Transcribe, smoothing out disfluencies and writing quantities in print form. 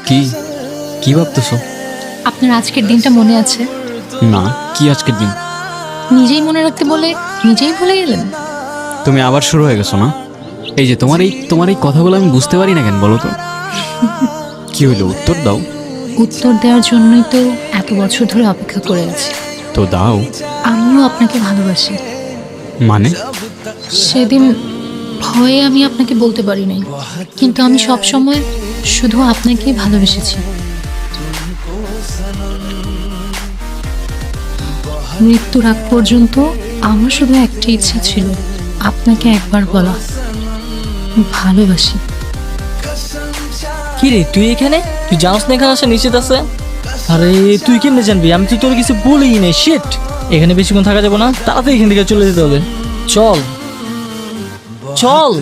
কি কি ভাবতেছো? আপনার আজকের দিনটা মনে আছে? না, কি আজকের দিন? নিজেই মনে রাখতে বলে নিজেই ভুলে গেলেন। তুমি আবার শুরু হয়ে গেছো না? এই যে তোমার এই কথাগুলো আমি বুঝতে পারি না কেন বলো তো? কি হইলো, উত্তর দাও। উত্তর দেওয়ার জন্যই তো এত বছর ধরে অপেক্ষা করে আছি। তো দাও। আমিও আপনাকে ভালোবাসি। মানে? সেদিন ভয়ে আমি আপনাকে বলতে পারি নাই, কিন্তু আমি সব সময় শুধু আপনাকেই ভালোবেসেছি। মৃত্যুর আগ পর্যন্ত আমার শুধু একটা ইচ্ছা ছিল, আপনাকে একবার বলা ভালোবাসি। কি রে তুই এখানে? তুই জানোস না এখানে আসা নিশ্চিত আছে? আরে তুই কেমনে জানবি? আমি তো তোর কিছু বলিই নাই। শিট, এখানে বেশিক্ষণ থাকা যাবে না, তাড়াতাড়ি এখান থেকে চলে যেতে হবে। চল চল।